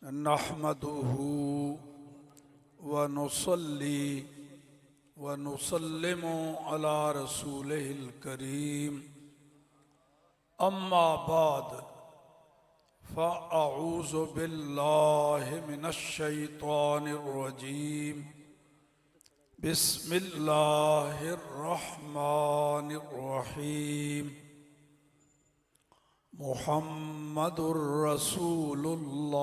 नहमदुहु व नुसल्ली व नुसल्लिमु अला रसूलिहिल करीम। अम्मा बाद फ़अऊज़ु बिल्लाहि मिनश शैतानिर रजीम। बिस्मिल्लाहिर रहमानिर रहीम। मुहम्मदुर रसूलुल्लाह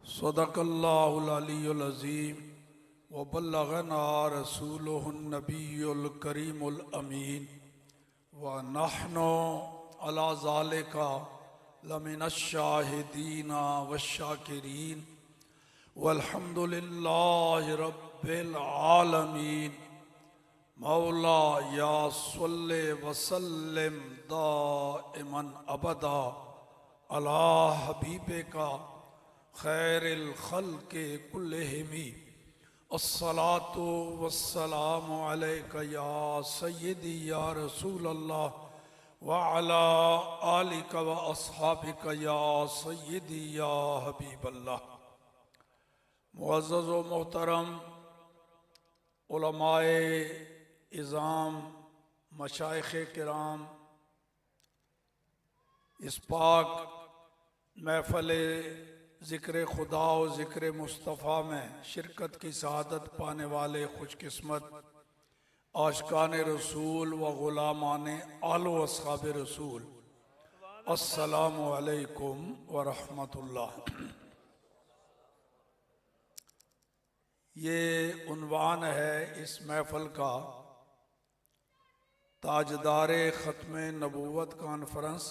सदक़ल्लाहुल अलीयुल अज़ीम व बल्लगना रसूलुहुन नबियुल करीमुल अमीन व नहनु अला ज़ालिका लमिनश शाहिदीना वश्शाकिरीन वल्हम्दुलिल्लाहि रब्बिल आलमीन। मौला या सल्ले वसल्लिम दाइमन अबदा अला हबीबिका खैरिल खल्क़ि कुल्लिहिम। अस्सलातु वस्सलामु अलैका या सय्यदी या रसूलल्लाह व अला आलिका व अस्हाबिका या सय्यदी या हबीबल्लाह। मुअज़्ज़ज़ व मोहतरम उलमाए इज़ाम, मशाइख़े किराम, इस पाक महफ़िल ज़िक्र खुदा और ज़िक्र मुस्तफ़ा में शिरकत की सआदत पाने वाले खुशकिस्मत आशिकान रसूल व ग़ुलामान आल व अस्हाब रसूल, अस्सलामु अलैकुम व रहमतुल्लाह। ये उन्वान है इस महफ़िल का, ताजदारे ख़त्म नबूवत कॉन्फ्रेंस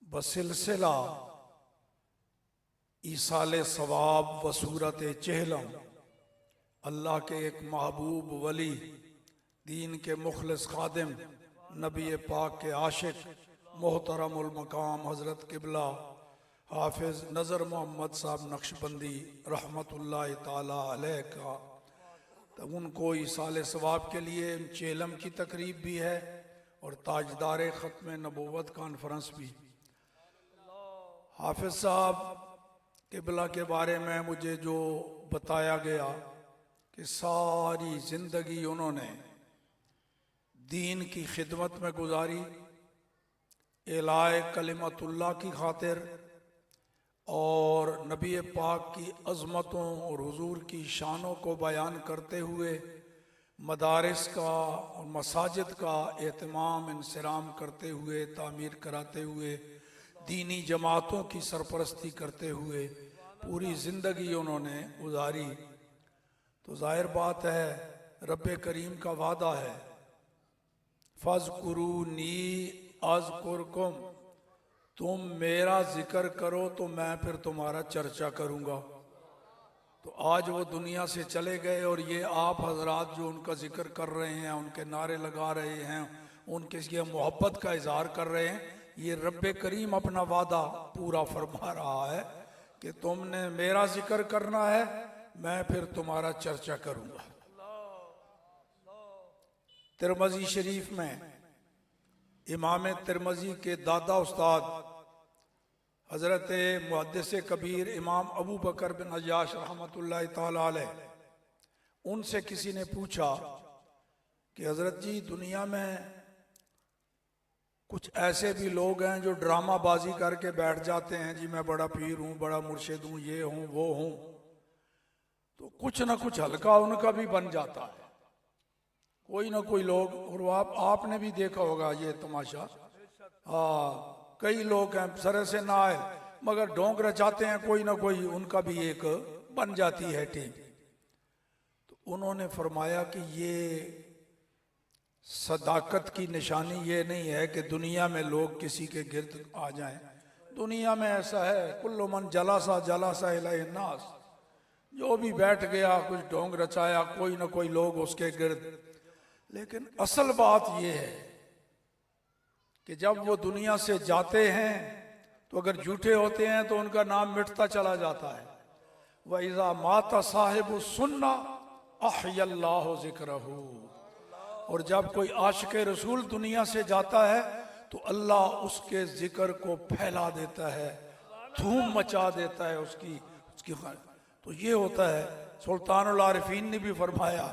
बसिलसिला ईसाले सवाब व सूरत चहलम। अल्लाह के एक महबूब वली, दीन के मुखलिस खादिम, नबी पाक के आशिक, मोहतरमुल मकाम हज़रत क़िबला हाफिज़ नज़र मोहम्मद साहब नक्शबंदी रहमतुल्लाहि ताला अलैह का, तो उनको इसाले सवाब के लिए चेलम की तकरीब भी है और ताजदार ख़त्म नबूवत कॉन्फ्रेंस भी। हाफिज़ साहब क़िबला के बारे में मुझे जो बताया गया कि सारी ज़िंदगी उन्होंने दीन की खिदमत में गुजारी, एलाए कलिमतुल्लाह की खातिर और नबी पाक की अज़मतों और हुजूर की शानों को बयान करते हुए मदारिस का और मसाजिद का एहतमाम इंसराम करते हुए, तामीर कराते हुए, दीनी जमातों की सरपरस्ती करते हुए पूरी ज़िंदगी उन्होंने गुजारी। तो ज़ाहिर बात है, रब्बे करीम का वादा है, फ़ज़्कुरूनी अज़्कुरकुम, तुम मेरा जिक्र करो तो मैं फिर तुम्हारा चर्चा करूँगा। तो आज वो दुनिया से चले गए और ये आप हजरात जो उनका जिक्र कर रहे हैं, उनके नारे लगा रहे हैं, उनके लिए मोहब्बत का इजहार कर रहे हैं, ये रब्बे करीम अपना वादा पूरा फरमा रहा है कि तुमने मेरा जिक्र करना है, मैं फिर तुम्हारा चर्चा करूँगा। तिरमिज़ी शरीफ में इमाम तिरमिज़ी के दादा उस्ताद हज़रत मुहद्दिस कबीर इमाम अबू बकर बिन अय्याश रहमतुल्लाहि ताला अलैह, उनसे किसी ने पूछा कि हज़रत जी, दुनिया में कुछ ऐसे भी लोग हैं जो ड्रामा बाजी करके बैठ जाते हैं, जी मैं बड़ा पीर हूँ, बड़ा मुर्शिद हूँ, ये हूँ वो हूँ, तो कुछ ना कुछ हल्का उनका भी बन जाता है। कोई ना कोई लोग, और आपने भी देखा होगा ये तमाशा, कई लोग हैं सर से ना आए मगर ढोंग रचाते हैं, कोई ना कोई उनका भी एक बन जाती है टीम। तो उन्होंने फरमाया कि ये सदाकत की निशानी ये नहीं है कि दुनिया में लोग किसी के गिर्द आ जाएं। दुनिया में ऐसा है, कुल्लु मन जलासा जलासा इलैहि नास, जो भी बैठ गया कुछ ढोंग रचाया, कोई ना कोई लोग उसके गिर्द। लेकिन असल बात यह है कि जब वो दुनिया से जाते हैं तो अगर झूठे होते हैं तो उनका नाम मिटता चला जाता है। व इज़ा माता साहिबु सुन्ना अहयल्लाहु ज़िक्रहु, और जब कोई आशिक रसूल दुनिया से जाता है तो अल्लाह उसके जिक्र को फैला देता है, धूम मचा देता है उसकी उसकी तो ये होता है। सुल्तानुल आरिफीन ने भी फरमाया,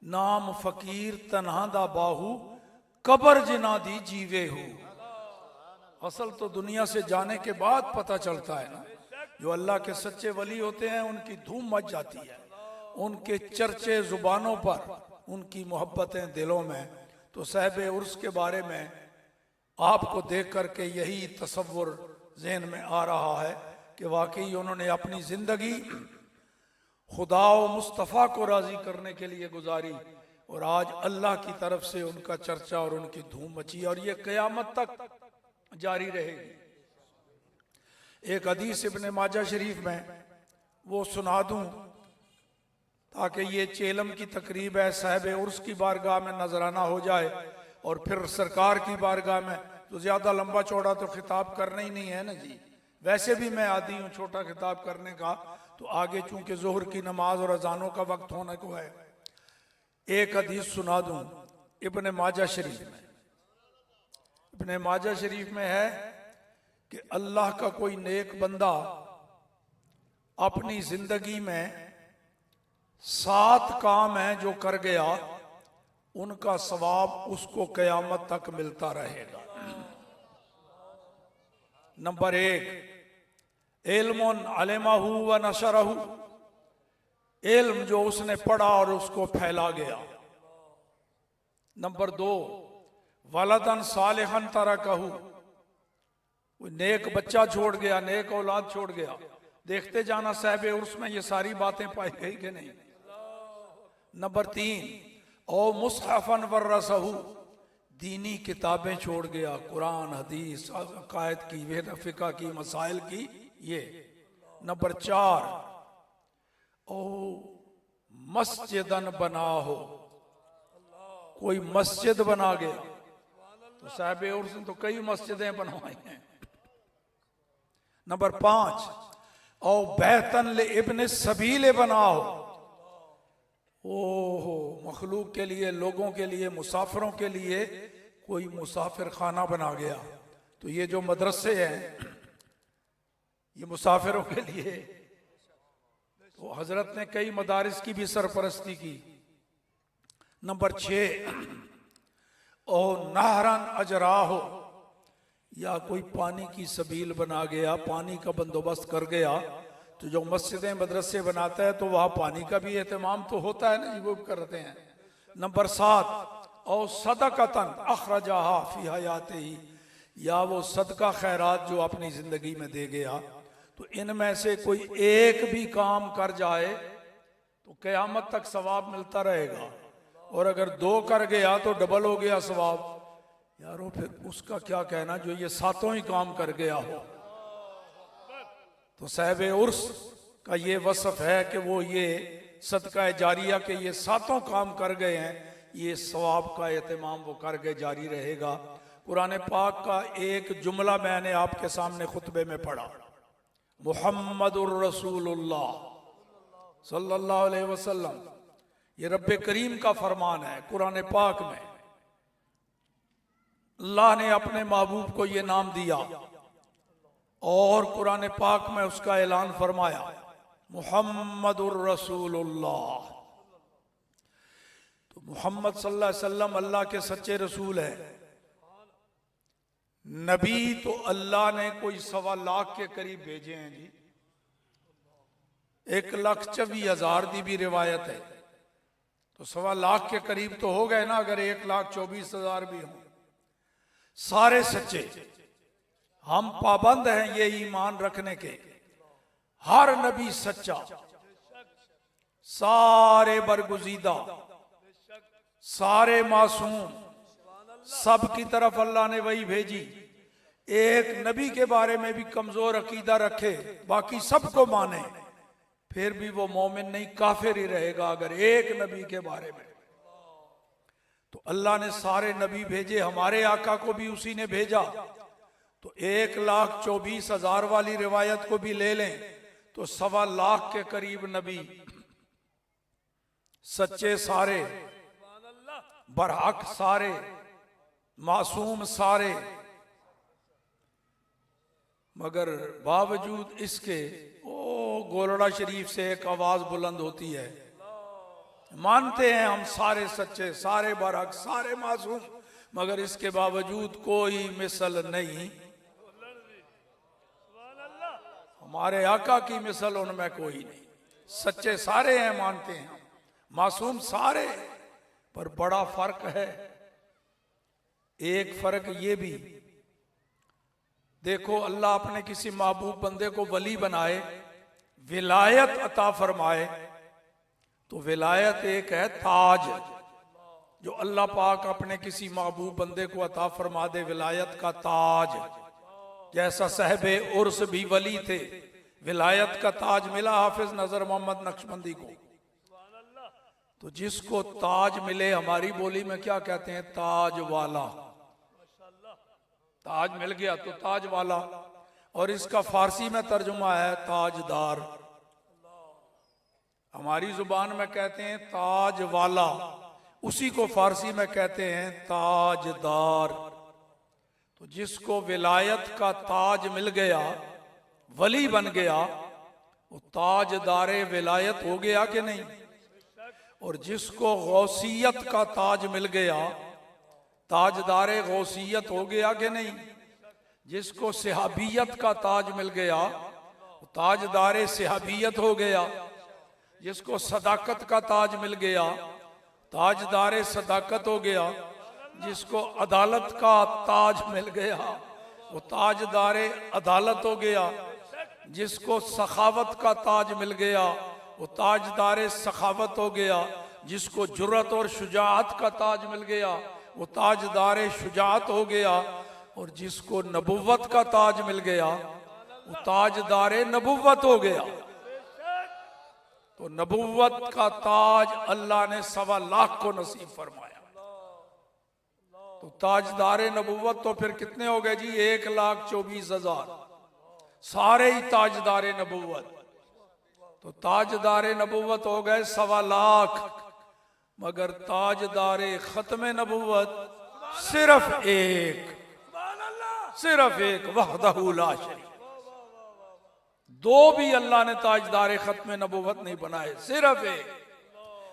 नाम फकीर तन्हा दा बाहू कबर जिना दी जीवे हो। असल तो दुनिया से जाने के बाद पता चलता है ना, जो अल्लाह के सच्चे वली होते हैं उनकी धूम मच जाती है, उनके चर्चे जुबानों पर, उनकी मोहब्बतें दिलों में। तो साहिब उर्स के बारे में आपको देख करके यही तसव्वुर ज़हन में आ रहा है कि वाकई उन्होंने अपनी ज़िंदगी खुदा व मुस्तफ़ा को राज़ी करने के लिए गुजारी, और आज अल्लाह की तरफ से उनका चर्चा और उनकी धूम मची, और ये क़यामत तक जारी रहेगी। एक हदीस इब्ने माजा शरीफ में वो सुना दूं ताकि ये चेलम की तकरीब है, साहिब उर्स की बारगाह में नजराना हो जाए, और फिर सरकार की बारगाह में तो ज्यादा लंबा चौड़ा तो खिताब करना ही नहीं है ना जी। वैसे भी मैं आदी हूँ छोटा खिताब करने का, तो आगे चूंकि जोहर की नमाज और अजानों का वक्त होने को है, एक हदीस सुना दूं इब्ने माजा शरीफ में। इब्ने माजा शरीफ में है कि अल्लाह का कोई नेक बंदा अपनी जिंदगी में 7 काम हैं जो कर गया, उनका सवाब उसको कयामत तक मिलता रहेगा। नंबर 1, इल्मुन अलमाहु व नशरहु, इल्म जो उसने पढ़ा और उसको फैला गया। नंबर 2, वलदन सालिहन तरकहु, नेक बच्चा छोड़ गया, नेक औलाद छोड़ गया। देखते जाना साहिब उर्स में ये सारी बातें पाई गई कि नहीं। नंबर 3, ओ मुसहफन वर्रसहु, दीनी किताबें छोड़ गया, कुरान हदीस अकायद की, वेद फिका की, मसाइल की ये। नंबर 4, ओ मस्जिदन बना हो, कोई मस्जिद बना गया। तो साहिब उर्स ने तो कई मस्जिदें बनवाई हैं। नंबर 5, ओ बेहतन ले इब्ने सबीले बनाओ, ओहो मखलूक के लिए, लोगों के लिए, मुसाफिरों के लिए कोई मुसाफिर खाना बना गया। तो ये जो मदरसे हैं ये मुसाफिरों के लिए, तो हजरत ने कई मदारिस की भी सरपरस्ती की। नंबर 6, ओ नहरन अजरा हो, या कोई पानी की सबील बना गया, पानी का बंदोबस्त कर गया। तो जो मस्जिदें मदरसे बनाता है तो वहाँ पानी का भी एहतमाम तो होता है ना जी, वो करते हैं। नंबर 7, और सदकतन अखरजाहा फी हयातिही, या वो सदका खैरात जो अपनी जिंदगी में दे गया। तो इनमें से कोई एक भी काम कर जाए तो क़यामत तक सवाब मिलता रहेगा, और अगर 2 कर गया तो डबल हो गया सवाब। यारो फिर उसका क्या कहना जो ये 7 ही काम कर गया हो। तो साहिब उर्स का ये वसफ है कि वो ये सदका जारिया के ये 7 काम कर गए हैं, ये सवाब का एहतमाम वो कर गए, जारी रहेगा। कुरान पाक का एक जुमला मैंने आपके सामने खुतबे में पढ़ा, मुहम्मदुर रसूलुल्लाह सल्लल्लाहु अलैहि वसल्लम, ये रब्बे करीम का फरमान है। कुरान पाक में अल्लाह ने अपने महबूब को ये नाम दिया, और कुरान पाक में उसका ऐलान फरमाया, मुहम्मदुर रसूलुल्लाह। तो मोहम्मद सल्लल्लाहु अलैहि वसल्लम अल्लाह के सच्चे रसूल है। नबी तो अल्लाह ने कोई 1.25 लाख के करीब भेजे हैं जी, 1,24,000 की भी रिवायत है। तो 1.25 लाख के करीब तो हो गए ना, अगर 1,24,000 भी हों। सारे सच्चे, हम पाबंद हैं ये ईमान रखने के, हर नबी सच्चा, सारे बरगुजीदा, सारे मासूम, सब की तरफ अल्लाह ने वही भेजी। एक नबी के बारे में भी कमजोर अकीदा रखे, बाकी सबको माने, फिर भी वो मोमिन नहीं, काफिर ही रहेगा अगर एक नबी के बारे में। तो अल्लाह ने सारे नबी भेजे, हमारे आका को भी उसी ने भेजा। तो 1,24,000 वाली रिवायत को भी ले लें तो 1.25 लाख के करीब नबी सच्चे, सारे बरहक, सारे मासूम, सारे मगर बावजूद इसके ओ गोलड़ा शरीफ से एक आवाज बुलंद होती है, मानते हैं हम सारे सच्चे, सारे बरहक, सारे मासूम, मगर इसके बावजूद कोई मिसल नहीं, हमारे आका की मिसल उनमें कोई नहीं। सच्चे सारे हैं, मानते हैं, मासूम सारे, पर बड़ा फर्क है। एक फर्क ये भी देखो, अल्लाह अपने किसी महबूब बंदे को वली बनाए, विलायत अता फरमाए, तो विलायत एक है ताज, जो अल्लाह पाक अपने किसी महबूब बंदे को अता फरमा दे, विलायत का ताज। जैसा साहबे उर्स भी वली थे, विलायत का ताज मिला हाफिज नजर मोहम्मद नक्शबंदी को। तो जिसको ताज मिले, हमारी बोली में क्या कहते हैं, ताज वाला। ताज मिल गया तो ताज वाला, और इसका फारसी में तर्जुमा है ताजदार। हमारी जुबान में कहते हैं ताज वाला, उसी को फारसी में कहते हैं ताजदार। तो जिसको विलायत का ताज मिल गया, वली बन गया, वो ताजदारे विलायत हो गया कि नहीं। और जिसको गौसियत का ताज मिल गया, ताजदारे गौसियत हो गया कि नहीं। जिसको सिहाबियत का ताज मिल गया, वो ताजदारे सिहाबियत हो गया। जिसको सदाकत का ताज मिल गया, ताजदारे सदाकत हो गया। जिसको अदालत का ताज मिल गया, वो ताजदारे अदालत हो गया। जिसको सखावत का ताज मिल गया, वो ताजदारे सखावत हो गया। जिसको जुर्रत और शुजाअत का ताज मिल गया, वो ताजदारे शुजाअत हो गया। और जिसको नबुव्वत का ताज मिल गया, वो ताजदारे नबुव्वत हो गया। तो नबुव्वत का ताज अल्लाह ने 1.25 लाख को नसीब फरमाया। तो ताजदारे नबुव्वत तो फिर कितने हो गए जी, 1,24,000, सारे ही ताजदारे नबुव्वत। तो ताजदारे नबुव्वत हो गए 1.25 लाख, मगर ताजदारे खत्म नबुव्वत सिर्फ एक, वहदहू ला शरीक। दो भी अल्लाह ने ताजदारे खत्म नबुव्वत नहीं बनाए, सिर्फ एक।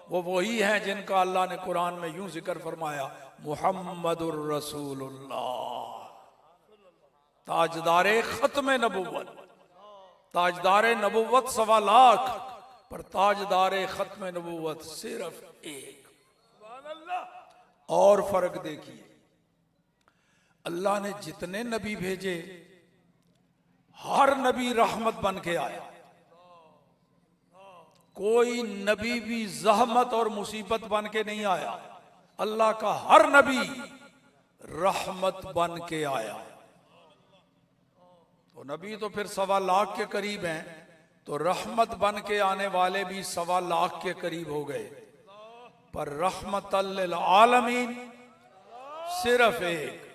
वो वही हैं जिनका अल्लाह ने कुरान में यूं जिक्र फरमाया, मुहम्मदुर रसूलुल्लाह। ताजदारे खत्म नबुव्वत, ताजदारे नबुव्वत 1.25 लाख, पर ताजदारे खत्म नबुव्वत सिर्फ एक। और फर्क देखिए, अल्लाह ने जितने नबी भेजे, हर नबी रहमत बन के आया। कोई नबी भी जहमत और मुसीबत बन के नहीं आया। अल्लाह का हर नबी रहमत बन के आया। तो नबी तो फिर 1.25 लाख के करीब हैं, तो रहमत बन के आने वाले भी 1.25 लाख के करीब हो गए। पर रहमतल लिल आलमीन सिर्फ एक,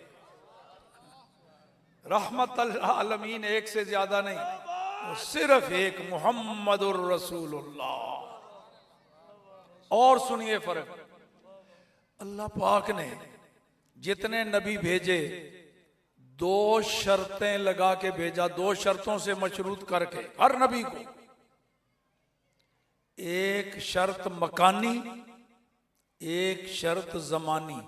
रहमतल आलमीन एक से ज्यादा नहीं, वो सिर्फ एक, मुहम्मदुर रसूलुल्लाह। और सुनिए फर्क, अल्लाह पाक ने जितने नबी भेजे, 2 शर्तें लगा के भेजा, 2 शर्तों से मशरूत करके हर नबी को। एक शर्त मकानी, एक शर्त जमानी।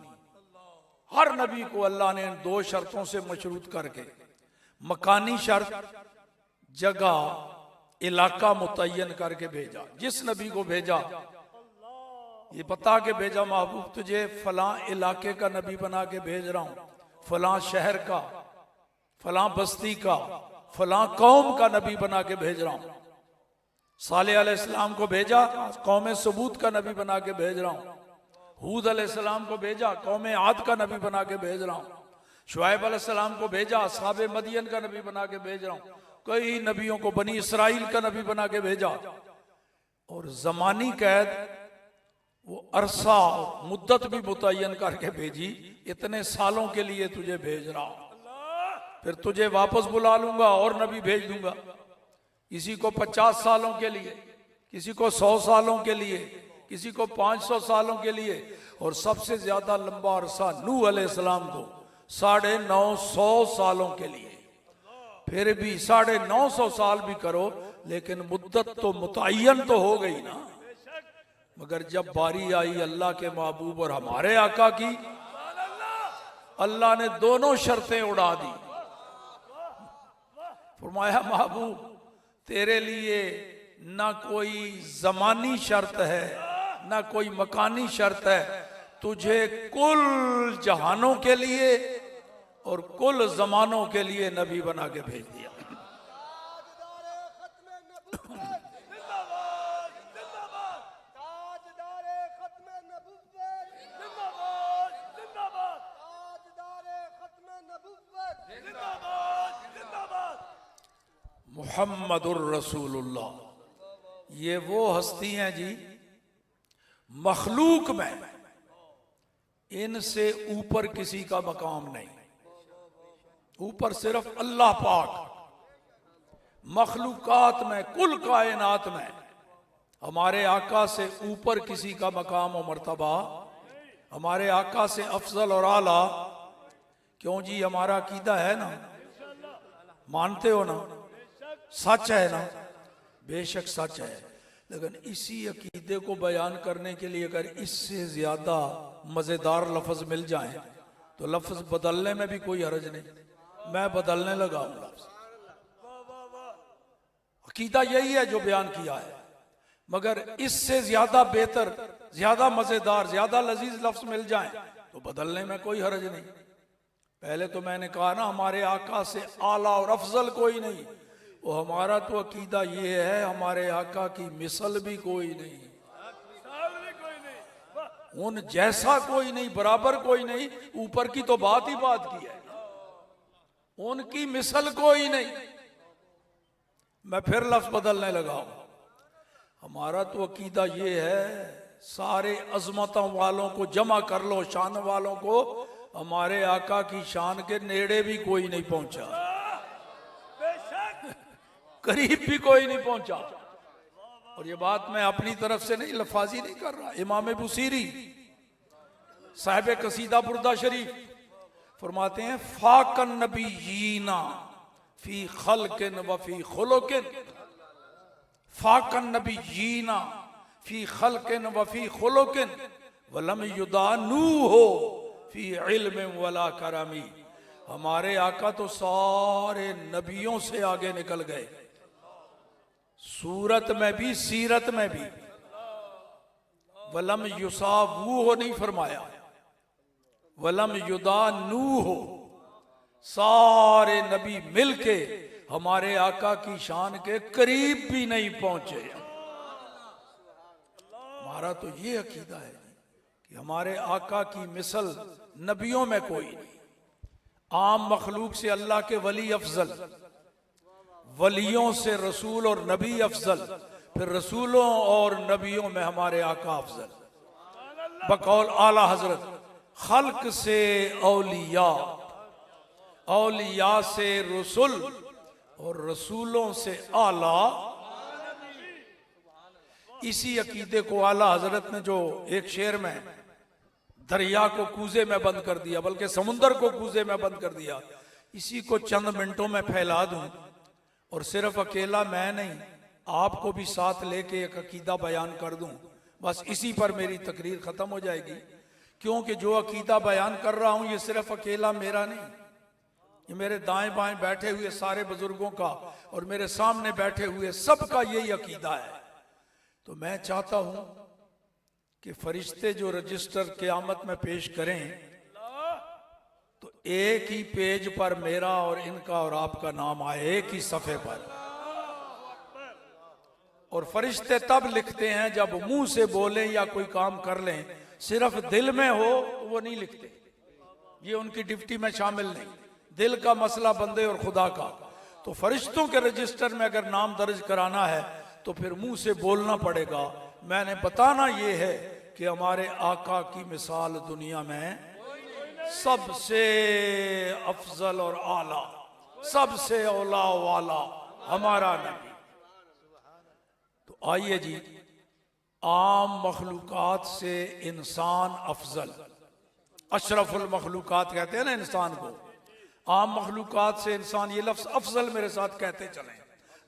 हर नबी को अल्लाह ने 2 शर्तों से मशरूत करके, मकानी शर्त, जगह इलाका मुतय्यन करके भेजा। जिस नबी को भेजा, ये बता के भेजा, महबूब तुझे फलां इलाके का नबी बना के भेज रहा हूं, फलां शहर का, फलां बस्ती का, फलां कौम का नबी बना के भेज रहा हूं। सालेह अलैहिस्सलाम को भेजा, कौम सबूत का नबी बना के भेज रहा हूं। हूद अलैहिस्सलाम को भेजा, कौम आद का नबी बना के भेज रहा हूं। शुआइब अलैहिस्सलाम को भेजा, असहाबे मदियन का नबी बना के भेज रहा हूं। कई नबियों को बनी इसराइल का नबी बना के भेजा। और जमानी कैद, वो अरसा मुद्दत भी मुतय्यन करके भेजी, इतने सालों के लिए तुझे भेज रहा हूं, फिर तुझे वापस बुला लूंगा और नबी भेज दूंगा। किसी को 50 सालों के लिए, किसी को 100 सालों के लिए, किसी को 500 सालों के लिए, और सबसे ज्यादा लंबा अरसा नूह अलैहिस्सलाम को 950 सालों के लिए। फिर भी 950 साल भी करो, लेकिन मुद्दत तो मुतय्यन तो हो गई ना। मगर जब बारी आई अल्लाह के महबूब और हमारे आका की, अल्लाह ने दोनों शर्तें उड़ा दी। फरमाया महबूब तेरे लिए ना कोई जमानी शर्त है ना कोई मकानी शर्त है, तुझे कुल जहानों के लिए और कुल जमानों के लिए नबी बना के भेज दिया। मुहम्मदुर रसूलुल्लाह, ये वो हस्ती हैं जी मखलूक में इनसे ऊपर किसी का मकाम नहीं। ऊपर सिर्फ अल्लाह पाक, मखलूकात में कुल कायनात में हमारे आका से ऊपर किसी का मकाम और मर्तबा, हमारे आका से अफजल और आला। क्यों जी, हमारा अकीदा है ना, मानते हो ना, सच है ना, बेशक सच है। लेकिन इसी अकीदे को बयान करने के लिए अगर इससे ज्यादा मजेदार लफ्ज मिल जाए तो लफ्ज बदलने में भी कोई हर्ज नहीं। मैं बदलने लगा हूं लफ्ज। अकीदा यही है जो बयान किया है, मगर इससे ज्यादा बेहतर, ज्यादा मजेदार, ज्यादा लजीज लफ्ज मिल जाए तो बदलने में कोई हर्ज नहीं। पहले तो मैंने कहा ना, हमारे आका से आला और अफजल कोई नहीं। वो हमारा तो अकीदा ये है, हमारे आका की मिसल भी कोई नहीं, उन जैसा कोई नहीं, बराबर कोई नहीं। ऊपर की तो बात ही बात की है, उनकी मिसल कोई नहीं। मैं फिर लफ्ज बदलने लगा हूं। हमारा तो अकीदा ये है, सारे अजमतों वालों को जमा कर लो, शान वालों को, हमारे आका की शान के नेड़े भी कोई नहीं पहुंचा, करीब भी कोई नहीं पहुंचा। और ये बात मैं अपनी तरफ से नहीं, लफाजी नहीं कर रहा। इमाम बुसीरी साहिब कसीदा बुर्दा शरीफ फरमाते हैं, फाकन नबीयीना फी खल्किन व फी खुलुकिन, फाकन नबीयीना फी खल्किन व फी खुलुकिन वलम युदानू हो फी इल्म वला करमी। हमारे आका तो सारे नबियों से आगे निकल गए, सूरत में भी सीरत में भी। वलम युसावू हो नहीं फरमाया, वलम युदानू हो। सारे नबी मिलके हमारे आका की शान के करीब भी नहीं पहुंचे। हमारा तो ये अकीदा है कि हमारे आका की मिसल नबियों में कोई नहीं। आम मखलूक से अल्लाह के वली अफजल, वलियों से रसूल और नबी अफजल, फिर रसूलों और नबियों में हमारे आका अफजल। बकौल आला हजरत, खल्क से औलिया, औलिया से रसूल और रसूलों से आला। इसी अकीदे को आला हजरत ने जो एक शेर में दरिया को कूजे में बंद कर दिया, बल्कि समुंदर को कूजे में बंद कर दिया, इसी को चंद मिनटों में फैला दूं और सिर्फ अकेला मैं नहीं, आपको भी साथ लेके एक अकीदा बयान कर दूं, बस इसी पर मेरी तकरीर खत्म हो जाएगी। क्योंकि जो अकीदा बयान कर रहा हूं ये सिर्फ अकेला मेरा नहीं, ये मेरे दाएं बाएं बैठे हुए सारे बुजुर्गों का और मेरे सामने बैठे हुए सबका यही अकीदा है। तो मैं चाहता हूं कि फरिश्ते जो रजिस्टर क़यामत में पेश करें तो एक ही पेज पर मेरा और इनका और आपका नाम आए, एक ही सफ़े पर। और फरिश्ते तब लिखते हैं जब मुंह से बोलें या कोई काम कर लें, सिर्फ दिल में हो तो वो नहीं लिखते, ये उनकी ड्यूटी में शामिल नहीं। दिल का मसला बंदे और खुदा का। तो फरिश्तों के रजिस्टर में अगर नाम दर्ज कराना है तो फिर मुंह से बोलना पड़ेगा। मैंने बताना ये है कि हमारे आका की मिसाल दुनिया में सबसे अफजल और आला, सबसे औला वाला हमारा नबी। तो आइए जी, आम मखलूकात से इंसान अफजल, अशरफुल मखलूकात कहते हैं ना इंसान को, आम मखलूकात से इंसान, ये लफ्ज़ अफजल मेरे साथ कहते चलें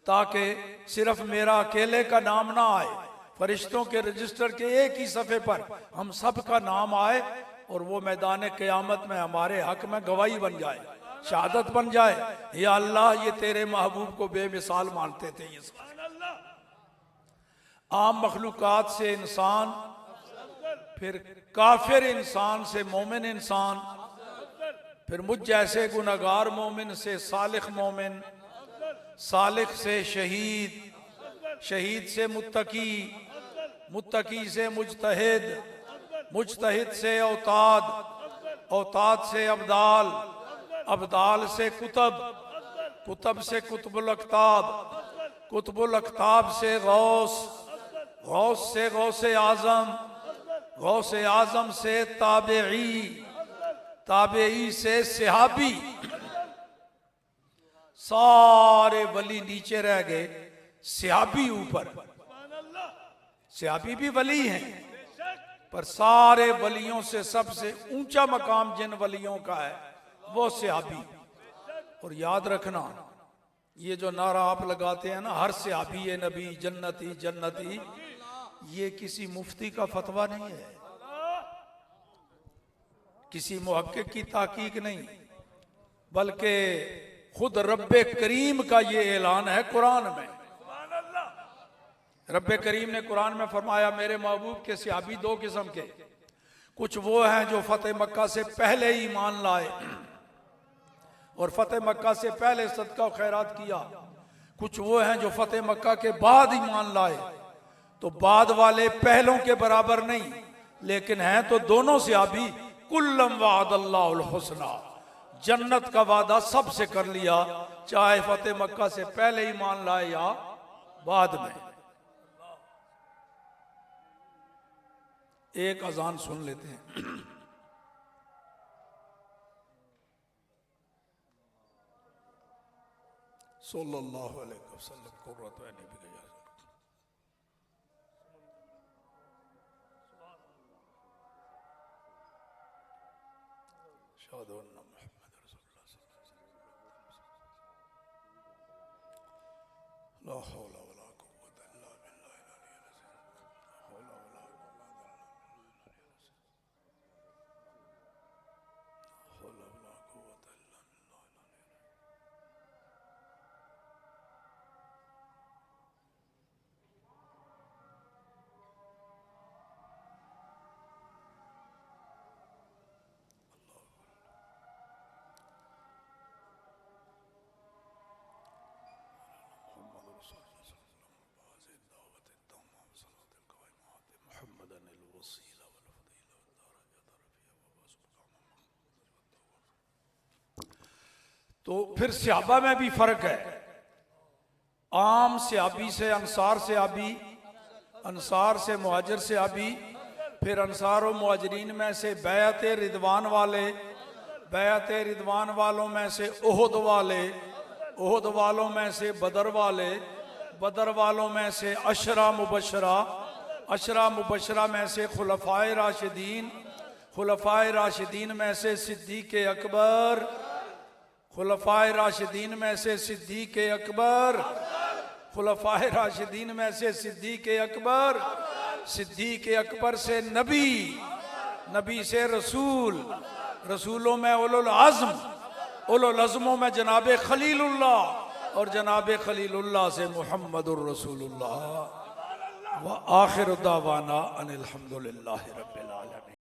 ताकि सिर्फ मेरा अकेले का नाम ना आए, फरिश्तों के रजिस्टर के एक ही सफ़े पर हम सब का नाम आए और वो मैदान क़यामत में हमारे हक में गवाही बन जाए, शहादत बन जाए, या अल्लाह ये तेरे महबूब को बेमिसाल मानते थे। ये आम मखलूकात से इंसान, फिर काफिर इंसान से मोमिन इंसान, फिर मुझ जैसे गुनहगार मोमिन से सालिख मोमिन, सालिख से शहीद, शहीद से मुत्तकी, मुत्तकी से मुजतहिद, मुजतहिद से औताद, औताद से अब्दाल, अब्दाल से कुतब, कुतब से कुतुबुल अख्ताब, कुतुबुल अख्ताब से गौस, गौस से गौसे आजम, गौसे आजम से ताबेई, ताबेई से सहाबी। सारे वली नीचे रह गए, सहाबी ऊपर। सहाबी भी वली हैं, पर सारे वलियों से सबसे ऊंचा मकाम जिन वलियों का है वो सहाबी। और याद रखना, ये जो नारा आप लगाते हैं ना, हर सहाबी ये नबी जन्नती जन्नती, ये किसी मुफ्ती का फतवा नहीं है, किसी मुहक्किक की ताकीक नहीं, बल्कि खुद रब्बे करीम का ये ऐलान है कुरान में। रब्बे करीम ने कुरान में फरमाया, मेरे महबूब के सहाबी दो किस्म के, कुछ वो हैं जो फतेह मक्का से पहले ईमान लाए और फतेह मक्का से पहले सदका खैरात किया, कुछ वो हैं जो फतेह मक्का के बाद ईमान लाए। तो बाद वाले पहलों के बराबर नहीं, लेकिन हैं तो दोनों सहाबी। कुल्लम वादल्लाहुल हुस्ना, जन्नत का वादा सबसे कर लिया, चाहे फतेह मक्का से पहले ईमान लाए या बाद में। एक अजान सुन लेते हैं। सल्लल्लाहु अलैहि वसल्लम कुर्रतु ऐनी बिका शाहदु अन्ना मुहम्मद रसूलुल्लाह ला हौला वला कुव्वता इल्ला बिल्लाहिल अलिय्यिल अज़ीम ला हौला वला कुव्वता इल्ला बिल्लाहिल तो फिर सहाबा में भी फर्क है। आम सहाबी से अंसार सहाबी, अंसार से मुहाजिर सहाबी, फिर अंसार और मुहाजिरीन में से बैअत रिदवान वाले, बैअत रिदवान वालों में से उहुद वाले, उहुद वालों में से बदर वाले, बदर वालों में से अशरा मुबशरा, अशरा मुबशरा में से खुलफाए राशिदीन, खुलफाए राशिदीन में से सिद्दीक़ अकबर, खुलफाए राशिदीन में से सिद्दीक़ अकबर, खुलफाए राशिदीन में से सिद्दीक़ अकबर, सिद्दीक़ अकबर से नबी, नबी से रसूल, रसूलों में उलुल अज़्म, उलुल अज़्मों में जनाब खलीलुल्लाह और जनाब खलीलुल्लाह से मुहम्मदुर रसूलुल्लाह। व आखिर दावाना अनिल हम्दुलिल्लाहि रब्बिल आलमीन।